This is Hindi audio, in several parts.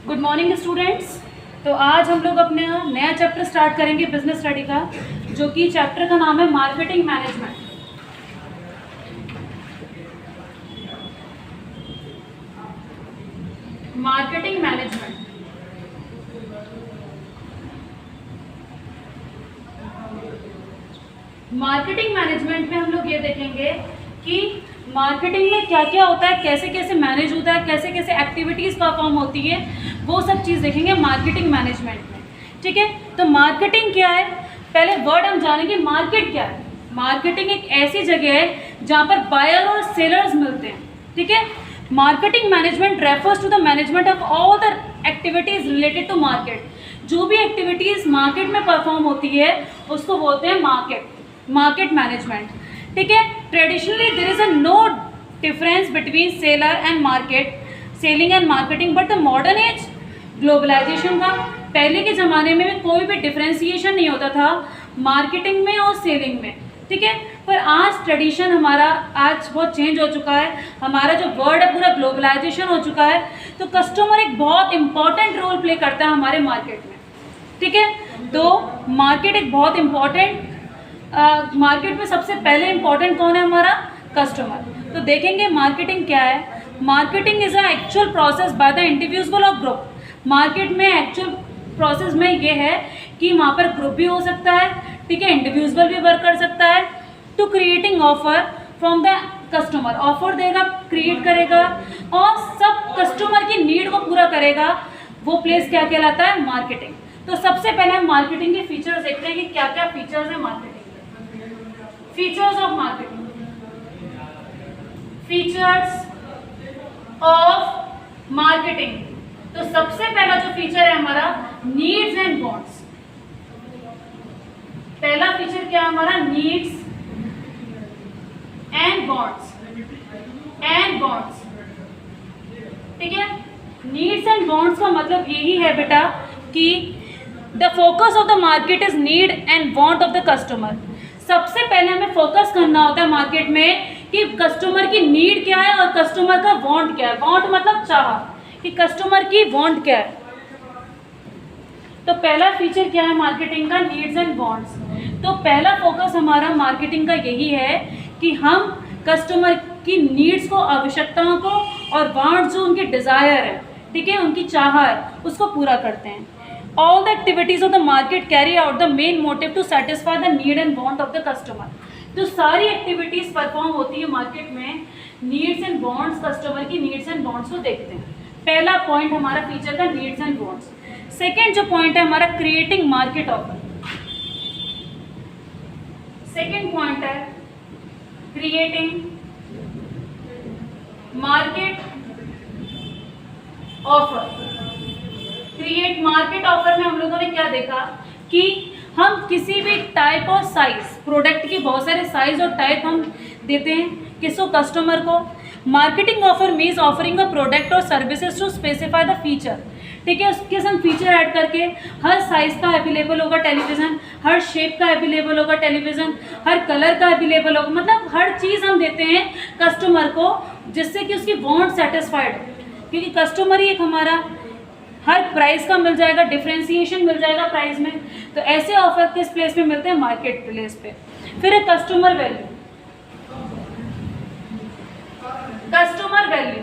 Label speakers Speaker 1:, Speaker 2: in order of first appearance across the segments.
Speaker 1: Good morning students. तो आज हम लोग अपना नया चैप्टर स्टार्ट करेंगे बिजनेस स्टडी का, जो कि चैप्टर का नाम है marketing management. Marketing management marketing management में हम लोग ये देखेंगे कि मार्केटिंग में क्या क्या होता है, कैसे कैसे मैनेज होता है, कैसे कैसे एक्टिविटीज़ परफॉर्म होती है, वो सब चीज़ देखेंगे मार्केटिंग मैनेजमेंट में। ठीक है, तो मार्केटिंग क्या है, पहले वर्ड हम जानेंगे। मार्केट क्या है? मार्केटिंग एक ऐसी जगह है जहाँ पर बायर और सेलर्स मिलते हैं। ठीक है, marketing management refers to the management of all the activities related to market. जो भी एक्टिविटीज़ मार्केट में परफॉर्म होती है उसको बोलते हैं मार्केट मैनेजमेंट। ठीक है, traditionally there is a no difference between selling and marketing, but the modern age globalisation का पहले के ज़माने में कोई भी डिफ्रेंसिएशन नहीं होता था मार्केटिंग में और सेलिंग में। ठीक है, पर आज ट्रेडिशन हमारा आज बहुत चेंज हो चुका है। हमारा जो वर्ल्ड है पूरा ग्लोबलाइजेशन हो चुका है, तो कस्टमर एक बहुत इंपॉर्टेंट रोल प्ले करता है हमारे मार्केट में। ठीक है, तो मार्केट एक बहुत इम्पॉर्टेंट मार्केट में सबसे पहले इम्पॉर्टेंट कौन है? हमारा कस्टमर। तो देखेंगे मार्केटिंग क्या है। Marketing is a actual process by the individual और ग्रुप। मार्केट में एक्चुअल प्रोसेस में ये है कि वहाँ पर ग्रुप भी हो सकता है, ठीक है, इंडिविजुअल भी वर्क कर सकता है, to creating offer from the customer. Offer देगा, क्रिएट करेगा और सब कस्टमर की नीड को पूरा करेगा। वो प्लेस क्या कहलाता है? मार्केटिंग। तो सबसे पहले हम मार्केटिंग के फीचर्स देखते हैं कि क्या क्या फीचर्स है marketing. Features of marketing, features of marketing. तो सबसे पहला जो फीचर है हमारा नीड्स एंड वांट्स। पहला फीचर क्या है हमारा? Needs and wants. ठीक है, नीड्स एंड वांट्स का मतलब यही है बेटा कि the focus of the market is need and want of the customer. सबसे पहले हमें फोकस करना होता है मार्केट में कि कस्टमर की नीड क्या है और कस्टमर का वांट क्या है। वांट मतलब चाह, कि कस्टमर की वांट क्या है। तो पहला फीचर क्या है मार्केटिंग का? Needs and wants. तो पहला फोकस हमारा मार्केटिंग का यही है कि हम कस्टमर की नीड्स को, आवश्यकताओं को, और वांट जो उनके डिज़ायर है, ठीक है, उनकी चाह है, उसको पूरा करते हैं। All the activities of the market carry out the main motive to satisfy the need and want of the customer। जो सारी एक्टिविटीज़ परफॉर्म होती है मार्केट में, नीड्स एंड वांट्स, कस्टमर की नीड्स एंड वांट्स को देखते हैं। पहला पॉइंट हमारा फीचर का नीड्स एंड वांट्स। सेकेंड जो पॉइंट है हमारा creating market offer. Second point है creating market offer. Create market offer में हम लोगों ने क्या देखा कि हम किसी भी टाइप और साइज, प्रोडक्ट की बहुत सारे साइज और टाइप हम देते हैं किसको? कस्टमर को। Marketing offer means offering a product और services to specify the feature. ठीक है, उसके संग फीचर ऐड करके हर साइज़ का अवेलेबल होगा टेलीविज़न, हर शेप का अवेलेबल होगा टेलीविज़न, हर कलर का अवेलेबल होगा। मतलब हर चीज़ हम देते हैं कस्टमर को जिससे कि उसकी वांट सेटिस्फाइड हो, क्योंकि कस्टमर ही एक हमारा हर प्राइस का मिल जाएगा, डिफ्रेंसिएशन मिल जाएगा प्राइस में। तो ऐसे ऑफर किस प्लेस पे मिलते हैं? मार्केट प्लेस पे। फिर है कस्टमर वैल्यू। कस्टमर वैल्यू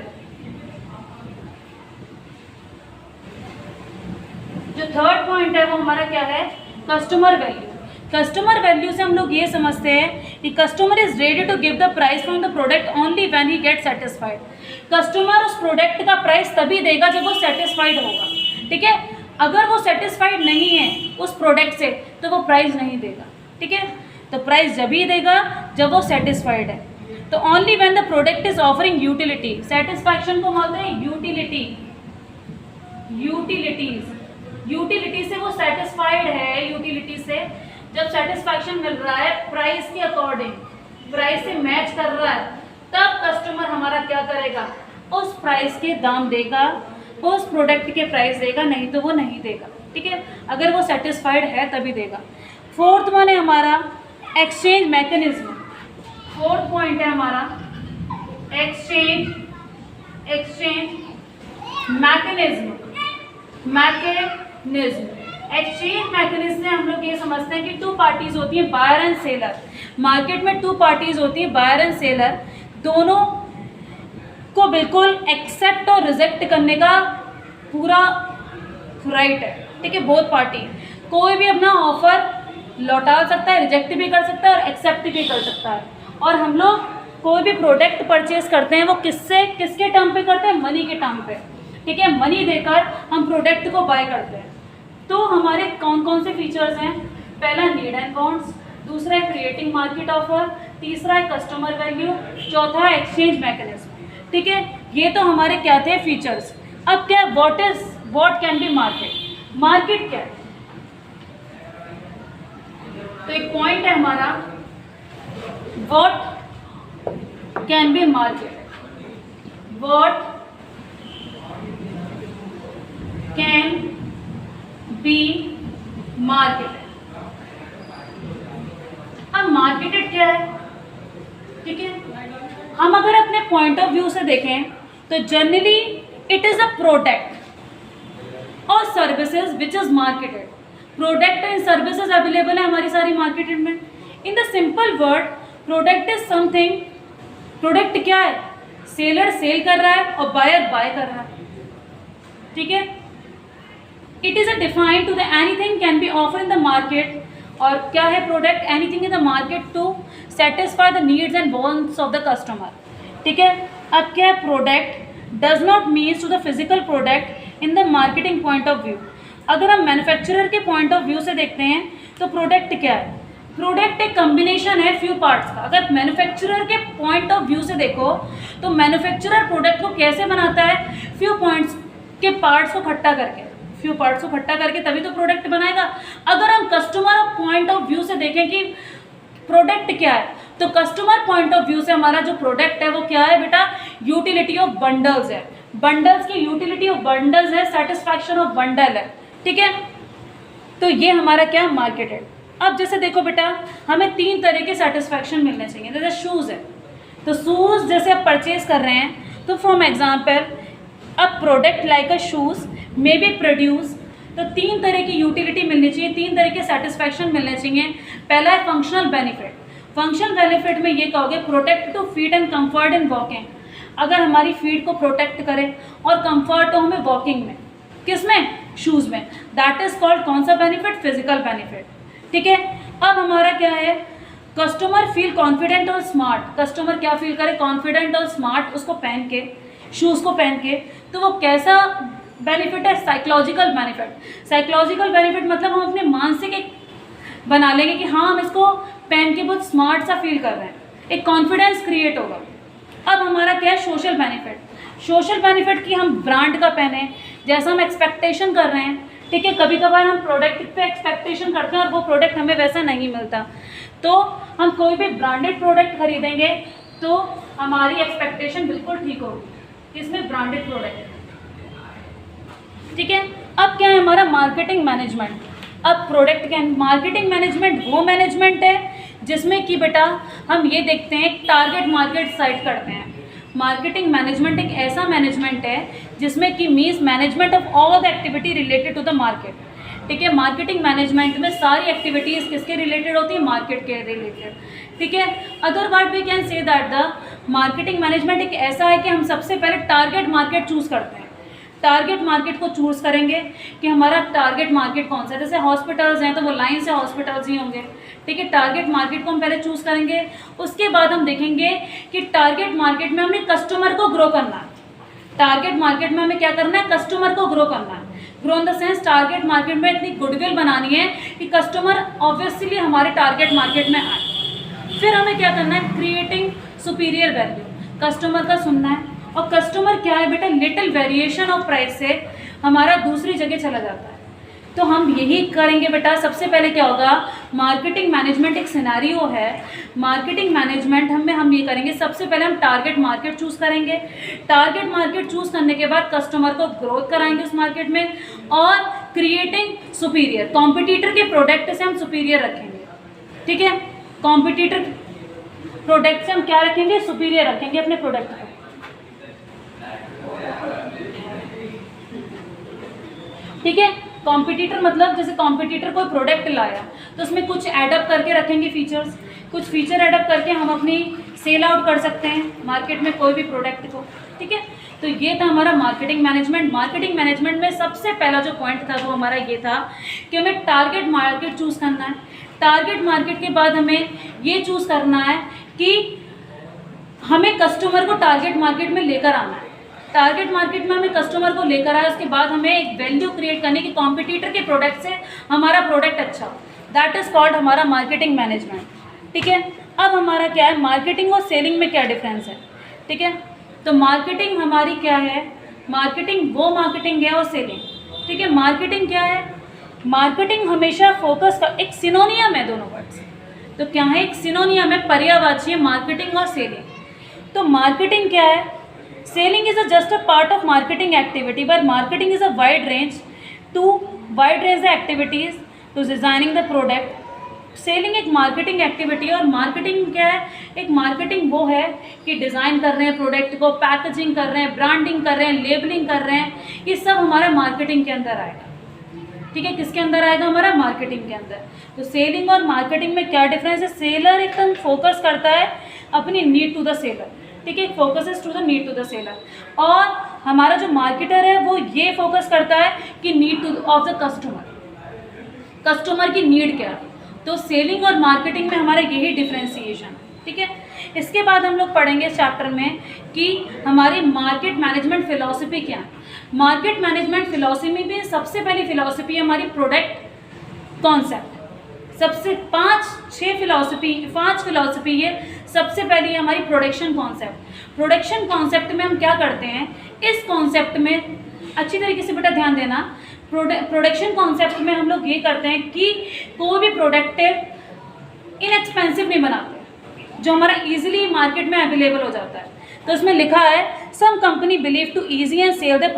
Speaker 1: जो थर्ड पॉइंट है वो हमारा क्या है? Customer value. कस्टमर वैल्यू से हम लोग ये समझते हैं कि customer is ready to give the price from the product only when he get satisfied. Customer उस प्रोडक्ट का प्राइस तभी देगा जब वो सेटिस्फाइड होगा। ठीक है, अगर वो सेटिस्फाइड नहीं है उस प्रोडक्ट से तो वो प्राइस नहीं देगा। ठीक है, तो प्राइस जब ही देगा जब वो सेटिस्फाइड है। तो only when the product is offering utility. Satisfaction को बोलते हैं यूटिलिटी। यूटिलिटी से वो सेटिस्फाइड है, यूटिलिटी से जब सेटिस्फैक्शन मिल रहा है प्राइस के अकॉर्डिंग, प्राइस से मैच कर रहा है, तब कस्टमर हमारा क्या करेगा? उस प्राइस के दाम देगा, उस प्रोडक्ट के प्राइस देगा, नहीं तो वो नहीं देगा। ठीक है, अगर वो सेटिस्फाइड है तभी देगा। फोर्थ वन है हमारा एक्सचेंज मैकेनिज्म। फोर्थ पॉइंट है हमारा exchange mechanism. Mechanism. Exchange mechanism से हम लोग ये समझते हैं कि टू पार्टीज होती हैं, बायर एंड सेलर। मार्केट में टू पार्टीज होती हैं, बायर एंड सेलर, दोनों को बिल्कुल एक्सेप्ट और रिजेक्ट करने का पूरा राइट है, ठीक है। बोथ पार्टी, कोई भी अपना ऑफर लौटा सकता है, रिजेक्ट भी कर सकता है और एक्सेप्ट भी कर सकता है। और हम लोग कोई भी प्रोडक्ट परचेज करते हैं वो किसके टर्म पे करते हैं? मनी के टर्म पे, ठीक है। मनी देकर हम प्रोडक्ट को बाय करते हैं। तो हमारे कौन कौन से फीचर्स हैं? पहला नीड एंड वांट्स, दूसरा है क्रिएटिंग मार्केट ऑफर, तीसरा है कस्टमर वैल्यू, चौथा है एक्सचेंज मैकेनिज्म, ठीक है। ये तो हमारे क्या थे? फीचर्स। अब क्या what can be market? Market क्या है? तो एक पॉइंट है हमारा, what can be market, what can be market. अब मार्केटेड क्या है, ठीक है। हम अगर अपने पॉइंट ऑफ व्यू से देखें तो generally it is a product और services which is marketed. Product and services available है हमारी सारी मार्केटेड में। In the simple word, product is something, product क्या है? सेलर सेल कर रहा है और बायर बाय कर रहा है, ठीक है। It is a defined to the anything can be offer in the market. और क्या है product? Anything in the market to satisfy the needs and wants of the customer, ठीक है। अब क्या है? Product does not means to the physical product in the marketing point of view. अगर हम मैन्युफैक्चरर के पॉइंट ऑफ व्यू से देखते हैं तो प्रोडक्ट क्या है? प्रोडक्ट एक कम्बिनेशन है फ्यू पार्ट्स का। अगर मैन्युफैक्चरर के पॉइंट ऑफ व्यू से देखो तो मैन्युफैक्चरर प्रोडक्ट को कैसे बनाता है? फ्यू पॉइंट्स के पार्ट्स को इकट्ठा करके, फ्यू पार्ट्स को इकट्ठा करके तभी तो प्रोडक्ट बनाएगा। अगर हम कस्टमर पॉइंट ऑफ व्यू से देखें कि प्रोडक्ट क्या है, तो कस्टमर पॉइंट ऑफ व्यू से हमारा जो प्रोडक्ट है वो क्या है बेटा? यूटिलिटी ऑफ बंडल्स है। बंडल्स की यूटिलिटी ऑफ बंडल्स है, सेटिस्फैक्शन ऑफ बंडल है, ठीक है। तो ये हमारा क्या? मार्केटेड। अब जैसे देखो बेटा, हमें 3 तरह के सेटिस्फैक्शन मिलने चाहिए। जैसे शूज़ है, तो शूज़ जैसे आप परचेज कर रहे हैं तो for example a product like a shoes may be produce, तो 3 तरह की यूटिलिटी मिलनी चाहिए, 3 तरह के सेटिस्फैक्शन मिलने चाहिए। पहला है फंक्शनल बेनिफिट। फंक्शनल बेनिफिट में ये कहोगे protect to feet and comfort in walking, अगर हमारी फीट को प्रोटेक्ट करें और कंफर्ट हो हमें वॉकिंग में, किसमें? शूज़ में। दैट इज कॉल्ड कौन सा बेनिफिट? फिजिकल बेनिफिट, ठीक है। अब हमारा क्या है? कस्टमर फील कॉन्फिडेंट और स्मार्ट। कस्टमर क्या फील करे? कॉन्फिडेंट और स्मार्ट उसको पहन के, शूज़ को पहन के। तो वो कैसा बेनिफिट है? Psychological benefit. साइकोलॉजिकल बेनिफिट मतलब हम अपने मानसिक एक बना लेंगे कि हाँ हम इसको पहन के बहुत स्मार्ट सा फील कर रहे हैं, एक कॉन्फिडेंस क्रिएट होगा। अब हमारा क्या है? Social benefit. सोशल बेनिफिट की हम ब्रांड का पहने, जैसा हम एक्सपेक्टेशन कर रहे हैं, ठीक है। कभी कभार हम प्रोडक्ट पे एक्सपेक्टेशन करते हैं और वो प्रोडक्ट हमें वैसा नहीं मिलता, तो हम कोई भी ब्रांडेड प्रोडक्ट खरीदेंगे तो हमारी एक्सपेक्टेशन बिल्कुल ठीक होगी, इसमें ब्रांडेड प्रोडक्ट, ठीक है। अब क्या है हमारा? Marketing management. अब प्रोडक्ट क्या? मार्केटिंग मैनेजमेंट वो मैनेजमेंट है जिसमें कि बेटा हम ये देखते हैं टारगेट मार्केट सेट करते हैं। मार्केटिंग मैनेजमेंट एक ऐसा मैनेजमेंट है जिसमें कि means management of all the activity related to the market, ठीक है। मार्केटिंग मैनेजमेंट में सारी एक्टिविटीज़ किसके रिलेटेड होती है? मार्केट के रिलेटेड, ठीक है। Other word we can say that the marketing management एक ऐसा है कि हम सबसे पहले टारगेट मार्केट चूज़ करते हैं। टारगेट मार्केट को चूज़ करेंगे कि हमारा टारगेट मार्केट कौन सा है। जैसे हॉस्पिटल्स हैं तो वो लाइन से हॉस्पिटल्स ही होंगे, ठीक है। टारगेट मार्केट को हम पहले चूज़ करेंगे, उसके बाद हम देखेंगे कि टारगेट मार्केट में हमें कस्टमर को ग्रो करना है। टारगेट मार्केट में हमें क्या करना है? कस्टमर को ग्रो करना है। Grow in the sense target market में इतनी गुडविल बनानी है कि कस्टमर ऑब्वियसली हमारे टारगेट मार्केट में आए। फिर हमें क्या करना है? क्रिएटिंग सुपीरियर वैल्यू, कस्टमर का सुनना है। और कस्टमर क्या है बेटा? लिटिल वेरिएशन ऑफ प्राइस से हमारा दूसरी जगह चला जाता है। तो हम यही करेंगे बेटा। सबसे पहले क्या होगा? मार्केटिंग मैनेजमेंट एक सिनेरियो है। मार्केटिंग मैनेजमेंट हम ये करेंगे, सबसे पहले हम टारगेट मार्केट चूज़ करेंगे। टारगेट मार्केट चूज़ करने के बाद कस्टमर को ग्रोथ कराएंगे उस मार्केट में, और क्रिएटिंग सुपीरियर, कॉम्पिटिटर के प्रोडक्ट से हम सुपीरियर रखेंगे, ठीक है। कॉम्पिटिटर प्रोडक्ट से हम क्या रखेंगे? सुपीरियर रखेंगे अपने प्रोडक्ट को। ठीक है। कॉम्पिटिटर मतलब जैसे कॉम्पिटिटर कोई प्रोडक्ट लाया तो उसमें कुछ एडअप करके रखेंगे फीचर्स, कुछ फीचर एडअप करके हम अपनी सेल आउट कर सकते हैं मार्केट में कोई भी प्रोडक्ट को, ठीक है। तो ये था हमारा मार्केटिंग मैनेजमेंट। मार्केटिंग मैनेजमेंट में सबसे पहला जो पॉइंट था वो हमारा ये था कि हमें टारगेट मार्केट चूज़ करना है। टारगेट मार्केट के बाद हमें ये चूज़ करना है कि हमें कस्टमर को टारगेट मार्केट में लेकर आना है। टारगेट मार्केट में हमें कस्टमर को लेकर आए, उसके बाद हमें एक वैल्यू क्रिएट करने की कॉम्पिटिटर के प्रोडक्ट से हमारा प्रोडक्ट अच्छा, दैट इज़ कॉल्ड हमारा मार्केटिंग मैनेजमेंट, ठीक है। अब हमारा क्या है, मार्केटिंग और सेलिंग में क्या डिफरेंस है, ठीक है। तो मार्केटिंग हमारी क्या है, मार्केटिंग वो मार्केटिंग है और सेलिंग, ठीक है। मार्केटिंग क्या है, मार्केटिंग हमेशा फोकस का एक सिनोनियम है, दोनों वर्ड्स तो क्या है, एक सिनोनियम है, पर्यायवाची है मार्केटिंग और सेलिंग। तो मार्केटिंग क्या है, selling is just a part of marketing activity, but marketing is a wide range activities to designing the product. Selling एक मार्केटिंग एक्टिविटी है और मार्केटिंग क्या है, एक मार्केटिंग वो है कि डिज़ाइन कर रहे हैं प्रोडक्ट को, पैकेजिंग कर रहे हैं, ब्रांडिंग कर रहे हैं, लेबलिंग कर रहे हैं, ये सब हमारा मार्केटिंग के अंदर आएगा, ठीक है। किसके अंदर आएगा, हमारा मार्केटिंग के अंदर। तो सेलिंग और मार्केटिंग में क्या डिफरेंस है, सेलर एकदम फोकस करता है अपनी नीड टू द सेलर, ठीक है, focus to the need to the seller. और हमारा जो मार्केटर है वो ये फोकस करता है कि need two of the customer की नीड क्या है। तो सेलिंग और मार्केटिंग में हमारा यही डिफ्रेंसिएशन, ठीक है। इसके बाद हम लोग पढ़ेंगे इस चैप्टर में कि हमारी मार्केट मैनेजमेंट फिलॉसफी क्या है। मार्केट मैनेजमेंट फिलॉसफी में सबसे पहली फिलॉसफी है हमारी प्रोडक्ट कॉन्सेप्ट। सबसे पांच फिलॉसफी है। सबसे पहली है हमारी प्रोडक्शन कॉन्सेप्ट। प्रोडक्शन कॉन्सेप्ट में हम क्या करते हैं, इस कॉन्सेप्ट में अच्छी तरीके से बेटा ध्यान देना, प्रोडक्शन कॉन्सेप्ट में हम लोग ये करते हैं कि कोई भी प्रोडक्ट इनएक्सपेंसिव नहीं बनाते जो हमारा इजीली मार्केट में अवेलेबल हो जाता है। तो उसमें लिखा है some company believe to easy and sell the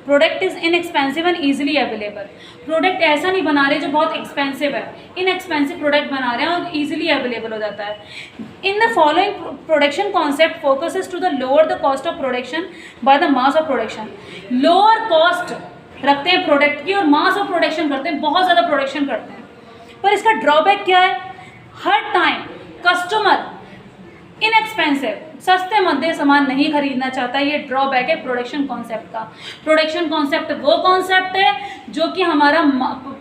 Speaker 1: product is inexpensive and easily available. Product ऐसा नहीं बना रहे जो बहुत एक्सपेंसिव है, इनएक्सपेंसिव प्रोडक्ट बना रहे हैं और ईजिली अवेलेबल हो जाता है। In the following production concept focuses to the lower the cost of production by the mass of production. Lower cost रखते हैं प्रोडक्ट की और मास ऑफ प्रोडक्शन करते हैं, बहुत ज़्यादा प्रोडक्शन करते हैं। पर इसका ड्रॉबैक क्या है, हर टाइम कस्टमर इनएक्सपेंसिव सस्ते मध्य सामान नहीं खरीदना चाहता। ये ड्रॉबैक है प्रोडक्शन कॉन्सेप्ट का। प्रोडक्शन कॉन्सेप्ट वो कॉन्सेप्ट है जो कि हमारा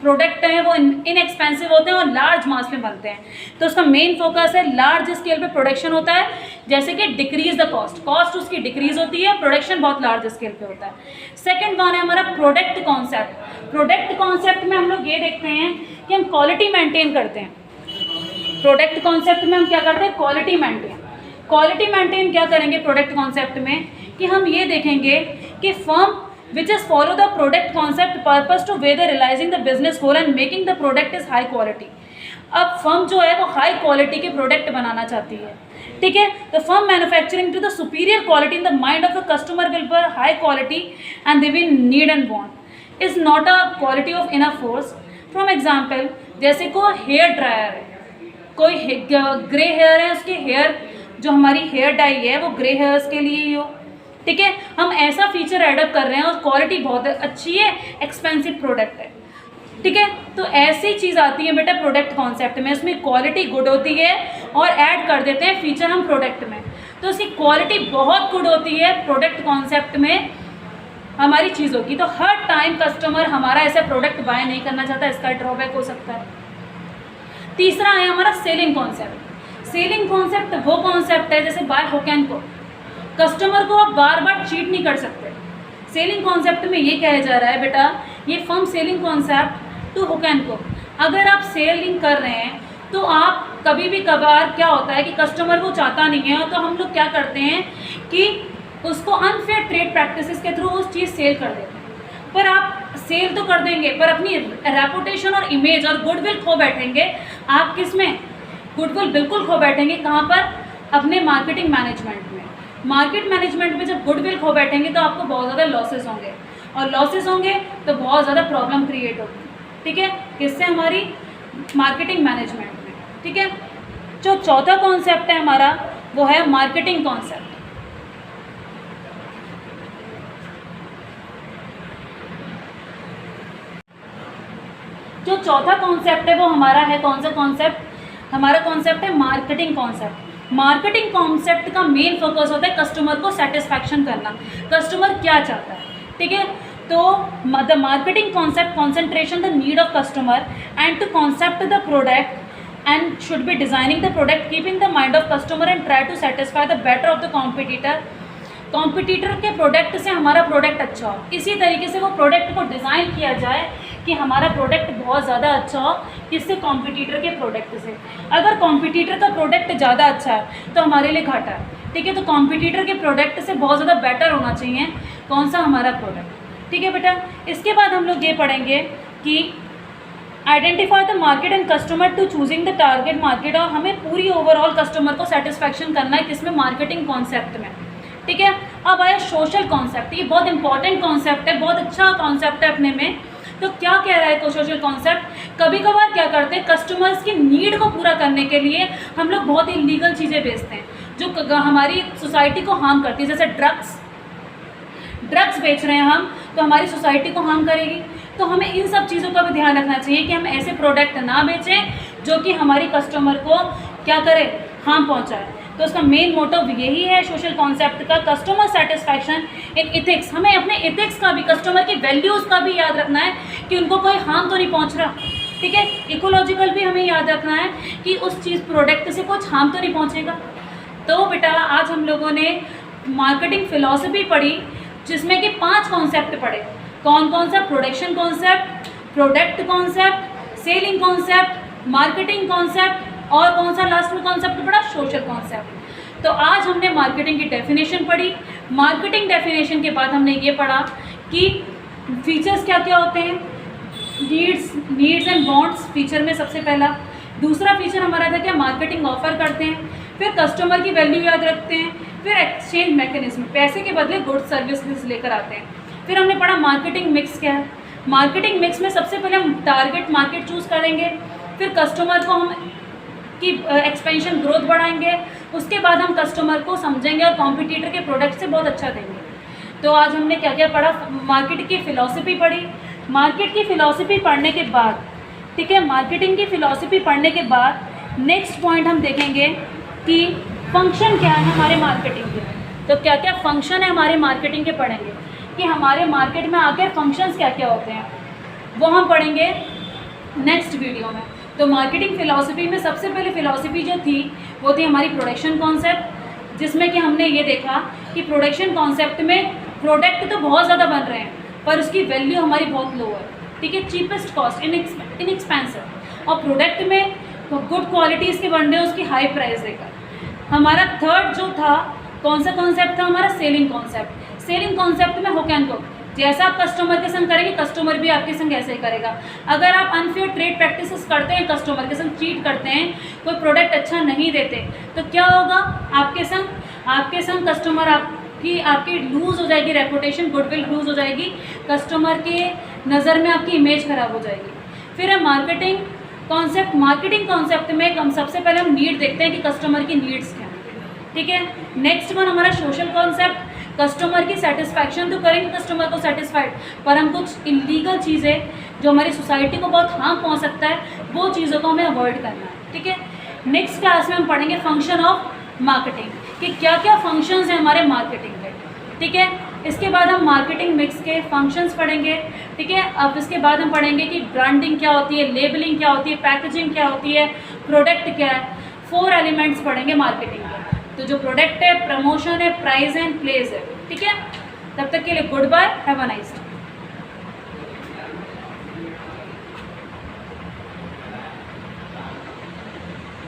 Speaker 1: प्रोडक्ट है वो इनएक्सपेंसिव होते हैं और लार्ज मास में बनते हैं। तो उसका मेन फोकस है लार्ज स्केल पे प्रोडक्शन होता है, जैसे कि डिक्रीज द कॉस्ट उसकी डिक्रीज होती है, प्रोडक्शन बहुत लार्ज स्केल पे होता है। सेकेंड वन है हमारा प्रोडक्ट कॉन्सेप्ट। प्रोडक्ट कॉन्सेप्ट में हम लोग ये देखते हैं कि हम क्वालिटी मेंटेन करते हैं। प्रोडक्ट कॉन्सेप्ट में हम क्या करते हैं, क्वालिटी मेंटेन क्या करेंगे प्रोडक्ट कॉन्सेप्ट में, कि हम ये देखेंगे कि firm which is follow the product concept purpose to way the realising the business goal and making the product is high quality. अब फर्म जो है वो हाई क्वालिटी के प्रोडक्ट बनाना चाहती है, ठीक है। The firm manufacturing to the superior quality in the mind of the customer will be high quality and they will need and want is not a quality of enough force. From example, जैसे कोई हेयर ड्रायर है, कोई ग्रे हेयर है, उसके हेयर जो हमारी हेयर डाई है वो ग्रे हेयर्स के लिए ही हो, ठीक है। हम ऐसा फीचर एडअप कर रहे हैं और क्वालिटी बहुत अच्छी है, एक्सपेंसिव प्रोडक्ट है, ठीक है। तो ऐसी चीज़ आती है बेटा प्रोडक्ट कॉन्सेप्ट में, उसमें क्वालिटी गुड होती है और ऐड कर देते हैं फीचर हम प्रोडक्ट में, तो उसकी क्वालिटी बहुत गुड होती है प्रोडक्ट कॉन्सेप्ट में हमारी चीज़ों की। तो हर टाइम कस्टमर हमारा ऐसा प्रोडक्ट बाय नहीं करना चाहता, इसका ड्रॉबैक हो सकता है। तीसरा है हमारा सेलिंग कॉन्सेप्ट। सेलिंग कॉन्सेप्ट वो कॉन्सेप्ट है जैसे by hook and crook, customer को आप बार बार चीट नहीं कर सकते। सेलिंग कॉन्सेप्ट में ये कहा जा रहा है बेटा, ये firm selling concept to hook and crook. अगर आप सेलिंग कर रहे हैं तो आप कभी भी कभार क्या होता है कि कस्टमर वो चाहता नहीं है, तो हम लोग क्या करते हैं कि उसको अनफेयर ट्रेड प्रैक्टिसेस के थ्रू उस चीज़ सेल कर देते हैं। पर आप सेल तो कर देंगे पर अपनी रेपुटेशन और इमेज और गुडविल खो बैठेंगे। आप किस में गुडविल बिल्कुल खो बैठेंगे, कहाँ पर, अपने मार्केटिंग मैनेजमेंट में। मार्केट मैनेजमेंट में जब गुडविल खो बैठेंगे तो आपको बहुत ज़्यादा लॉसेस होंगे, और लॉसेस होंगे तो बहुत ज़्यादा प्रॉब्लम क्रिएट होगी, ठीक है, किससे, हमारी मार्केटिंग मैनेजमेंट में, ठीक है। जो चौथा कॉन्सेप्ट है हमारा वो है मार्केटिंग कॉन्सेप्ट। जो चौथा कॉन्सेप्ट है वो हमारा है कौन सा कॉन्सेप्ट, हमारा कॉन्सेप्ट है मार्केटिंग कॉन्सेप्ट। मार्केटिंग कॉन्सेप्ट का मेन फोकस होता है कस्टमर को सेटिस्फैक्शन करना, कस्टमर क्या चाहता है, ठीक है। तो the marketing concept concentration the need of customer and to concept the product and should be designing the product keeping the mind of customer and try to satisfy the better of the competitor. Competitor के प्रोडक्ट से हमारा प्रोडक्ट अच्छा हो, इसी तरीके से वो प्रोडक्ट को डिज़ाइन किया जाए कि हमारा प्रोडक्ट बहुत ज़्यादा अच्छा हो, किससे, कॉम्पिटिटर के प्रोडक्ट से। अगर कॉम्पिटिटर का प्रोडक्ट ज़्यादा अच्छा है तो हमारे लिए घाटा है, ठीक है। तो कॉम्पिटिटर के प्रोडक्ट से बहुत ज़्यादा बेटर होना चाहिए कौन सा हमारा प्रोडक्ट, ठीक है बेटा। इसके बाद हम लोग ये पढ़ेंगे कि identify the market and customer to choosing the target market, और हमें पूरी ओवरऑल कस्टमर को सेटिस्फैक्शन करना है किसमें, मार्केटिंग कॉन्सेप्ट में, ठीक है। अब आया सोशल कॉन्सेप्ट, ये बहुत इंपॉर्टेंट कॉन्सेप्ट है, बहुत अच्छा कॉन्सेप्ट है अपने में। तो क्या कह रहा है सोशल कॉन्सेप्ट, कभी कभार क्या करते हैं कस्टमर्स की नीड को पूरा करने के लिए हम लोग बहुत इलीगल चीज़ें बेचते हैं जो हमारी सोसाइटी को हार्म करती है, जैसे ड्रग्स बेच रहे हैं हम, तो हमारी सोसाइटी को हार्म करेगी। तो हमें इन सब चीज़ों का भी ध्यान रखना चाहिए कि हम ऐसे प्रोडक्ट ना बेचें जो कि हमारी कस्टमर को क्या करे, हार्म पहुंचाए। तो उसका मेन मोटिव यही है सोशल कॉन्सेप्ट का, कस्टमर सेटिस्फैक्शन इन इथिक्स। हमें अपने इथिक्स का भी, कस्टमर की वैल्यूज़ का भी याद रखना है कि उनको कोई हार्म तो नहीं पहुंच रहा, ठीक है। इकोलॉजिकल भी हमें याद रखना है कि उस चीज़ प्रोडक्ट से कुछ हार्म तो नहीं पहुंचेगा। तो बेटा आज हम लोगों ने मार्केटिंग फिलॉसफी पढ़ी जिसमें कि 5 कॉन्सेप्ट पढ़े। कौन कौन सा, production concept, product concept, selling concept, marketing concept, और कौन सा लास्ट में कॉन्सेप्ट पढ़ा, सोशल कॉन्सेप्ट। तो आज हमने मार्केटिंग की डेफिनेशन पढ़ी। मार्केटिंग डेफिनेशन के बाद हमने ये पढ़ा कि फीचर्स क्या क्या होते हैं, नीड्स एंड वांट्स फीचर में सबसे पहला। दूसरा फीचर हमारा था क्या, मार्केटिंग ऑफर करते हैं, फिर कस्टमर की वैल्यू याद रखते हैं, फिर एक्सचेंज मैकेनिज्म, पैसे के बदले गुड सर्विस लेकर आते हैं। फिर हमने पढ़ा मार्केटिंग मिक्स क्या है। मार्केटिंग मिक्स में सबसे पहले हम टारगेट मार्केट चूज़ करेंगे, फिर कस्टमर को हम की एक्सपेंशन ग्रोथ बढ़ाएंगे, उसके बाद हम कस्टमर को समझेंगे और कॉम्पिटिटर के प्रोडक्ट से बहुत अच्छा देंगे। तो आज हमने क्या क्या पढ़ा, मार्केट की फ़िलॉसफी पढ़ी। मार्केट की फ़िलॉसफी पढ़ने के बाद, ठीक है, मार्केटिंग की फ़िलॉसफी पढ़ने के बाद नेक्स्ट पॉइंट हम देखेंगे कि फंक्शन क्या है हमारे मार्केटिंग के। तो क्या क्या फंक्शन है हमारे मार्केटिंग के पढ़ेंगे कि हमारे मार्केट में आकर फंक्शंस क्या क्या होते हैं, वो हम पढ़ेंगे नेक्स्ट वीडियो में। तो मार्केटिंग फ़िलॉसफी में सबसे पहले फ़िलॉसफी जो थी वो थी हमारी प्रोडक्शन कॉन्सेप्ट, जिसमें कि हमने ये देखा कि प्रोडक्शन कॉन्सेप्ट में प्रोडक्ट तो बहुत ज़्यादा बन रहे हैं पर उसकी वैल्यू हमारी बहुत लो है, ठीक है, चीपेस्ट कॉस्ट, इनएक्सपेंसिव, और प्रोडक्ट में गुड क्वालिटीज़ के बन रहे हैं उसकी हाई प्राइस देकर। हमारा थर्ड जो था कौन सा कॉन्सेप्ट था हमारा, सेलिंग कॉन्सेप्ट। सेलिंग कॉन्सेप्ट में हुक एंड कुक, जैसा आप कस्टमर के संग करेंगे कस्टमर भी आपके संग ऐसे ही करेगा। अगर आप अनफेयर ट्रेड प्रैक्टिसेस करते हैं, कस्टमर के संग चीट करते हैं, कोई प्रोडक्ट अच्छा नहीं देते, तो क्या होगा, आपके संग कस्टमर आपकी लूज़ हो जाएगी, रेपुटेशन, गुडविल लूज़ हो जाएगी, कस्टमर के नज़र में आपकी इमेज ख़राब हो जाएगी। फिर है मार्केटिंग कॉन्सेप्ट। मार्केटिंग कॉन्सेप्ट में हम सबसे पहले हम नीड देखते हैं कि कस्टमर की नीड्स क्या हैं, ठीक है। नेक्स्ट वन हमारा सोशल कॉन्सेप्ट, कस्टमर की सेटिस्फैक्शन तो करेंगे कस्टमर को सेटिस्फाइड, पर हम कुछ इलीगल चीज़ें जो हमारी सोसाइटी को बहुत हार्म पहुंच सकता है वो चीज़ों को हमें अवॉइड करना है, ठीक है। नेक्स्ट क्लास में हम पढ़ेंगे फंक्शन ऑफ मार्केटिंग कि क्या क्या फंक्शंस हैं हमारे मार्केटिंग के, ठीक है। इसके बाद हम मार्केटिंग मिक्स के फंक्शंस पढ़ेंगे, ठीक है। अब इसके बाद हम पढ़ेंगे कि ब्रांडिंग क्या होती है, लेबलिंग क्या होती है, पैकेजिंग क्या होती है, प्रोडक्ट क्या है। 4 एलिमेंट्स पढ़ेंगे मार्केटिंग के। तो जो प्रोडक्ट है, प्रमोशन है, प्राइस एंड प्लेस है, ठीक है। तब तक के लिए goodbye, have a nice day.